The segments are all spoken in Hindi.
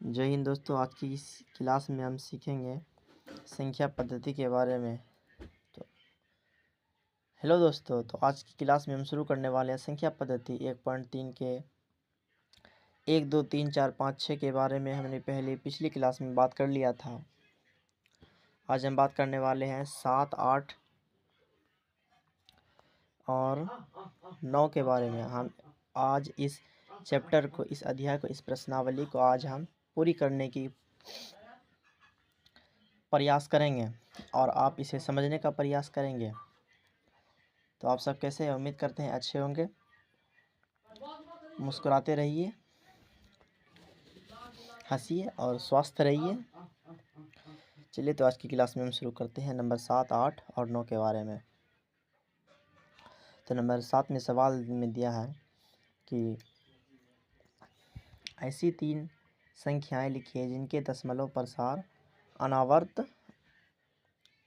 जय हिंद दोस्तों। आज की इस क्लास में हम सीखेंगे संख्या पद्धति के बारे में। तो हेलो दोस्तों, तो आज की क्लास में हम शुरू करने वाले हैं संख्या पद्धति 1.3 के 1 2 3 4 5 6 के बारे में। हमने पिछली क्लास में बात कर लिया था। आज हम बात करने वाले हैं 7 8 और 9 के बारे में। हम आज इस चैप्टर को, इस अध्याय को, इस प्रश्नावली को आज हम पूरी करने की प्रयास करेंगे और आप इसे समझने का प्रयास करेंगे। तो आप सब कैसे हैं? उम्मीद करते हैं अच्छे होंगे। मुस्कुराते रहिए, हंसिए और स्वस्थ रहिए। चलिए, तो आज की क्लास में हम शुरू करते हैं नंबर 7 8 और 9 के बारे में। तो नंबर 7 में सवाल में दिया है कि ऐसी 3 संख्याएं लिखिए जिनके दशमलव प्रसार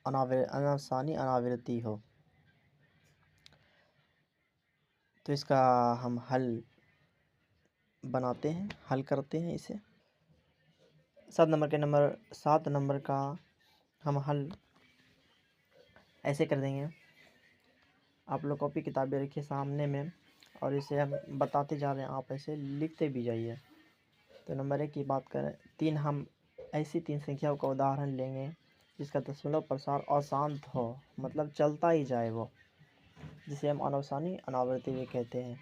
अनावसानी अनावृत्ति हो। तो इसका हम हल बनाते हैं, हल करते हैं इसे। 7 नंबर का हम हल ऐसे कर देंगे। आप लोग कॉपी किताबें रखिए सामने में और इसे हम बताते जा रहे हैं, आप ऐसे लिखते भी जाइए। तो नंबर 1 की बात करें, हम ऐसी 3 संख्याओं का उदाहरण लेंगे जिसका दशमलव प्रसार अशांत हो, मतलब चलता ही जाए वो, जिसे हम अनावसानी अनावृत्ति भी कहते हैं।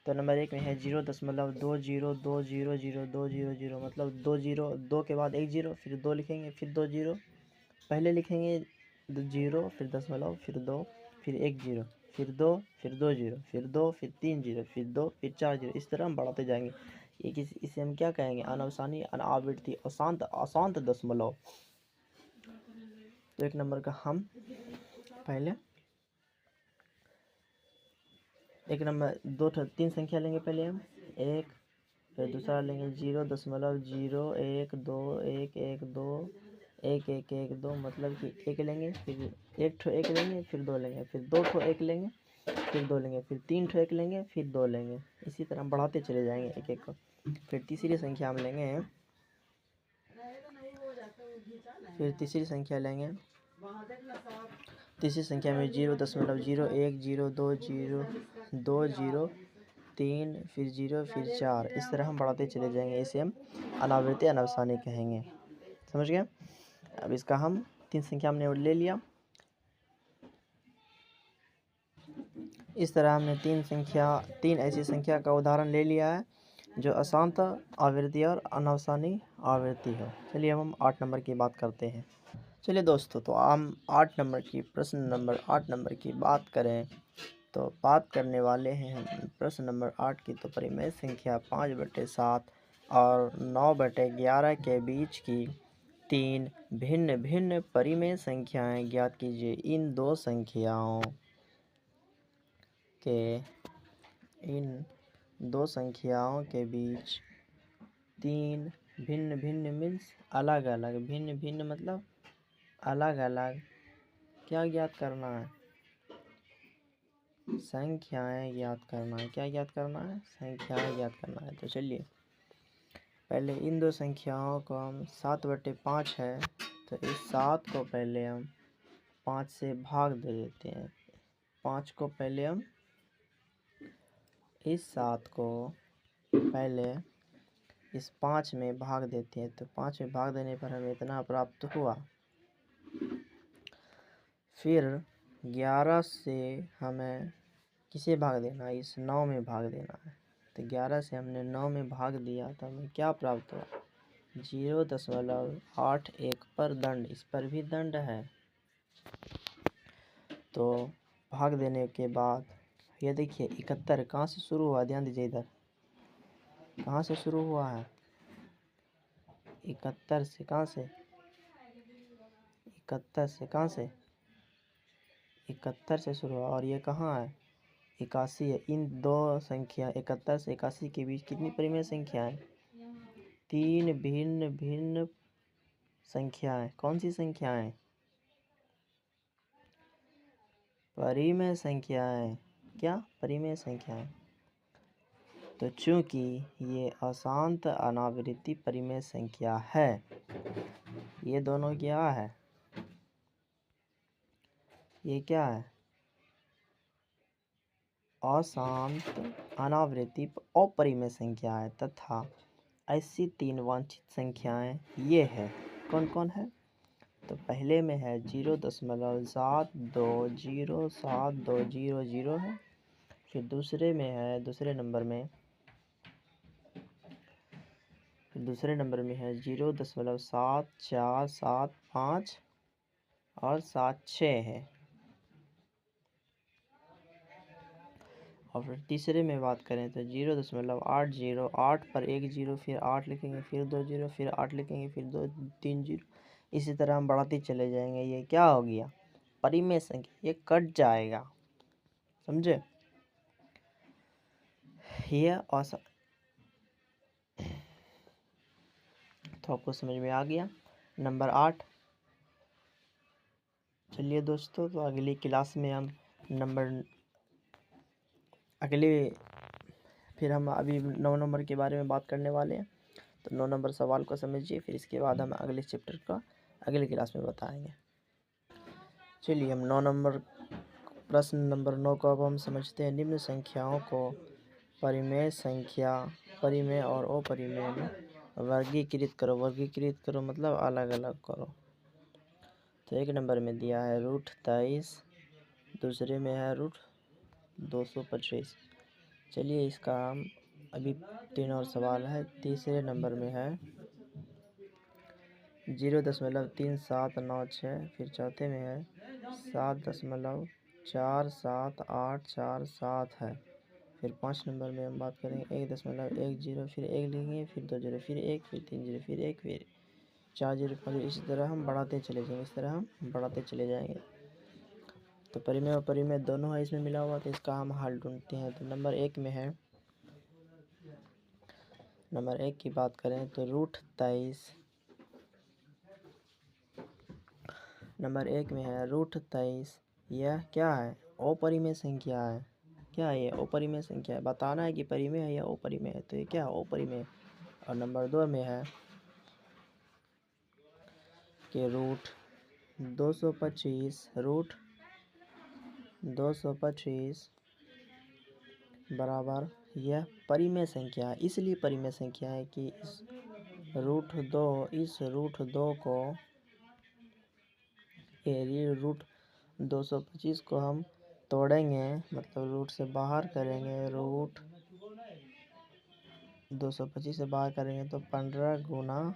तो नंबर 1 में है 0.20002000, मतलब 2 0, 2 के बाद 1 0, फिर 2 लिखेंगे, फिर 2 0, पहले लिखेंगे 0, फिर दशमलव, फिर 2, फिर 1 0, फिर 2, फिर 2 0, फिर 2, फिर 3 0, फिर 2, फिर 4 0। इस तरह हम बढ़ाते जाएंगे। इसे हम क्या कहेंगे? अनावसानी अनावृत्ति, अशांत दशमलव। तो 1 नंबर का हम पहले 3 संख्या लेंगे। पहले हम 1, फिर दूसरा लेंगे 0.0101121121112, मतलब कि 1 लेंगे, फिर 1 लेंगे, फिर 2 लेंगे, फिर 2 1 लेंगे, फिर 2 लेंगे, फिर 3 1 लेंगे, फिर 2 लेंगे। इसी तरह हम बढ़ाते चले जाएंगे एक एक को। फिर तीसरी संख्या हम लेंगे, तीसरी संख्या में 0.01020203, फिर 0, फिर 4। इस तरह हम बढ़ाते चले जाएंगे। इसे हम अनावृत्ति अनावसानी कहेंगे। समझ गए? अब इसका हम 3 संख्या हमने ले लिया। इस तरह हमने 3 ऐसी संख्या का उदाहरण ले लिया है जो अशांत आवृत्ति और अनावसानी आवृत्ति हो। चलिए अब हम 8 नंबर की बात करते हैं। चलिए दोस्तों, तो हम प्रश्न नंबर 8 नंबर की बात करें तो बात करने वाले हैं हम प्रश्न नंबर 8 की। तो परिमेय संख्या 5/7 और 9/11 के बीच की 3 भिन्न भिन्न परिमेय संख्याएं ज्ञात कीजिए। इन दो संख्याओं के बीच 3 भिन्न भिन्न मीन्स अलग अलग, भिन्न भिन्न मतलब अलग अलग क्या ज्ञात करना है? संख्याएं ज्ञात करना है। क्या ज्ञात करना है? संख्याएं ज्ञात करना है। तो चलिए, पहले इन दो संख्याओं को हम 7/5 है, तो इस 7 को पहले हम 5 से भाग दे देते हैं। 5 को पहले हम इस 7 को पहले इस 5 में भाग देते हैं। तो 5 में भाग देने पर हमें इतना प्राप्त हुआ। फिर 11 से हमें किसे भाग देना है? इस 9 में भाग देना है। तो 11 से हमने 9 में भाग दिया तो हमें क्या प्राप्त हुआ? 0.81 पर दंड। इस पर भी दंड है। तो भाग देने के बाद ये देखिए 71 कहाँ से शुरू हुआ? ध्यान दीजिए इधर, कहाँ से शुरू हुआ है? 71 से। कहाँ से? 71 से कहाँ से? 71 से शुरू हुआ। और ये कहाँ है? 81 है। इन दो संख्या 71 से 81 के बीच कितनी परिमेय संख्या है? 3 भिन्न भिन्न संख्याएं। कौन सी संख्याएं? परिमेय संख्याएं। क्या? परिमेय संख्याएं। तो चूंकि ये अशांत अनावृत्ति परिमेय संख्या है, ये दोनों क्या है, ये क्या है, अशांत अनावृत्ति अपरिमेय संख्या है, तथा ऐसी तीन वांछित संख्याएं ये है। कौन कौन है? तो पहले में है 0.72072000 है। फिर दूसरे में है, दूसरे नंबर में है 0.7475 और 76 है। और फिर तीसरे में बात करें तो 0.808 पर एक जीरो, फिर 8 लिखेंगे, फिर 2 जीरो, फिर 8 लिखेंगे, फिर 3 जीरो। इसी तरह हम बढ़ाते चले जाएंगे। ये क्या हो गया? परिमेय संख्या, ये कट जाएगा, समझे? ये तो आपको समझ में आ गया। नंबर 8। चलिए दोस्तों, तो अगली क्लास में हम फिर हम अभी 9 नंबर के बारे में बात करने वाले हैं। तो 9 नंबर सवाल को समझिए, फिर इसके बाद हम अगले चैप्टर का अगली क्लास में बताएंगे। चलिए, हम 9 नंबर प्रश्न नंबर 9 को अब हम समझते हैं। निम्न संख्याओं को परिमेय संख्या, परिमेय और अपरिमेय में वर्गीकृत करो। वर्गीकृत करो मतलब अलग अलग करो। तो एक नंबर में दिया है √23, दूसरे में है √225। चलिए, इसका हम अभी 3 और सवाल है। तीसरे नंबर में है 0.3796। फिर चौथे में है 7.47847 है। फिर 5 नंबर में हम बात करेंगे 1.10, फिर 1 लिखेंगे, फिर 2 जीरो, फिर 1, फिर 3 जीरो, फिर 1, फिर 4 जीरो, 5 जीरो। इसी तरह हम बढ़ाते चले जाएंगे। तो परिमेय और परिमेय दोनों है इसमें मिला हुआ, तो इसका हम हल ढूंढते हैं। तो नंबर 1 में है, नंबर 1 की बात करें तो √23। नंबर 1 में है √23। यह क्या है? अपरिमेय संख्या है। क्या है ये? अपरिमेय संख्या है। बताना है कि परिमेय है या अपरिमेय है। तो ये क्या है? अपरिमेय। और नंबर 2 में है कि √225 बराबर यह परिमेय संख्या है। इसलिए परिमेय संख्या है कि इस √2 को, ये √225 को हम तोड़ेंगे, मतलब रूट से बाहर करेंगे। √225 से बाहर करेंगे तो 15 गुना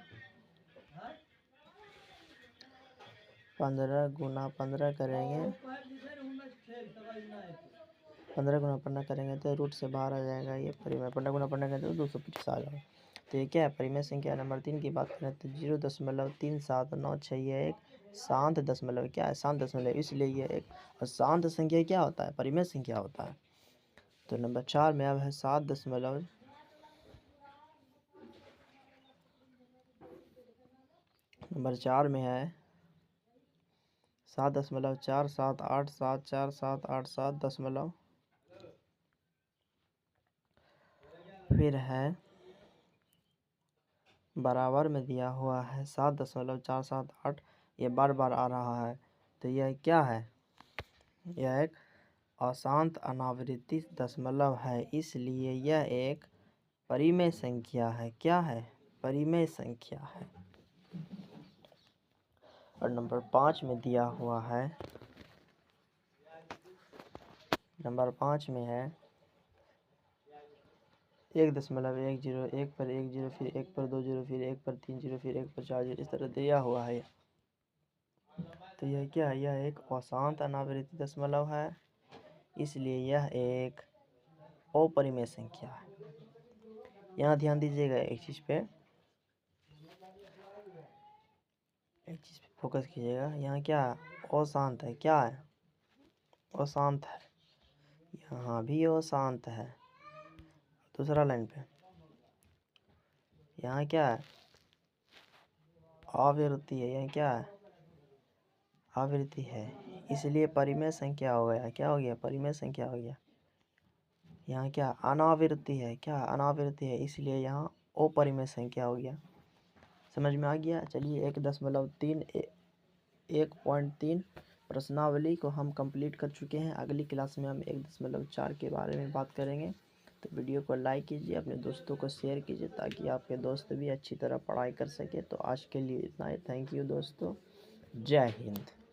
15 करेंगे, 15 गुना 15 करेंगे तो रूट से बाहर आ जाएगा ये परिमेय। 15 गुना 15 करेंगे तो 225 आ जाएगा। तो ये क्या है? परिमेय संख्या। नंबर 3 की बात करें तो 0.3796 ये एक शांत दशमलव। क्या है? शांत दशमलव। इसलिए ये एक अशांत संख्या क्या होता है? परिमेय संख्या होता है। तो नंबर 4 में अब है 7 नंबर 4 में है 7.478787 फिर है बराबर में दिया हुआ है 7.478। ये बार बार आ रहा है। तो यह क्या है? यह एक अशांत अनावृत्ति दशमलव है, इसलिए यह एक परिमेय संख्या है। क्या है? परिमेय संख्या है। और नंबर 5 में दिया हुआ है, नंबर 5 में है 1.10, 1 पर 1 जीरो, फिर 1 पर 2 जीरो, फिर 1 पर 3 जीरो, फिर 1 पर 4 जीरो। इस तरह दिया हुआ है। तो यह क्या है? यह एक अशांत अनावृत्ति दशमलव है, इसलिए यह एक अपरिमेय संख्या है। यहाँ ध्यान दीजिएगा, एक चीज पे फोकस कीजिएगा। यहाँ क्या है? अशांत है। क्या है? अशांत है। यहाँ भी अशांत है। दूसरा लाइन पे यहाँ क्या है? आवृत्ति है। यहाँ क्या है? आवृत्ति है। इसलिए परिमेय संख्या हो गया। क्या हो गया? परिमेय संख्या हो गया। यहाँ क्या अनावृत्ति है, क्या अनावृत्ति है, इसलिए यहाँ अपरिमेय संख्या हो गया। समझ में आ गया। चलिए 1.3 प्रश्नावली को हम कंप्लीट कर चुके हैं। अगली क्लास में हम 1.4 के बारे में बात करेंगे। तो वीडियो को लाइक कीजिए, अपने दोस्तों को शेयर कीजिए ताकि आपके दोस्त भी अच्छी तरह पढ़ाई कर सके। तो आज के लिए इतना ही। थैंक यू दोस्तों। जय हिंद।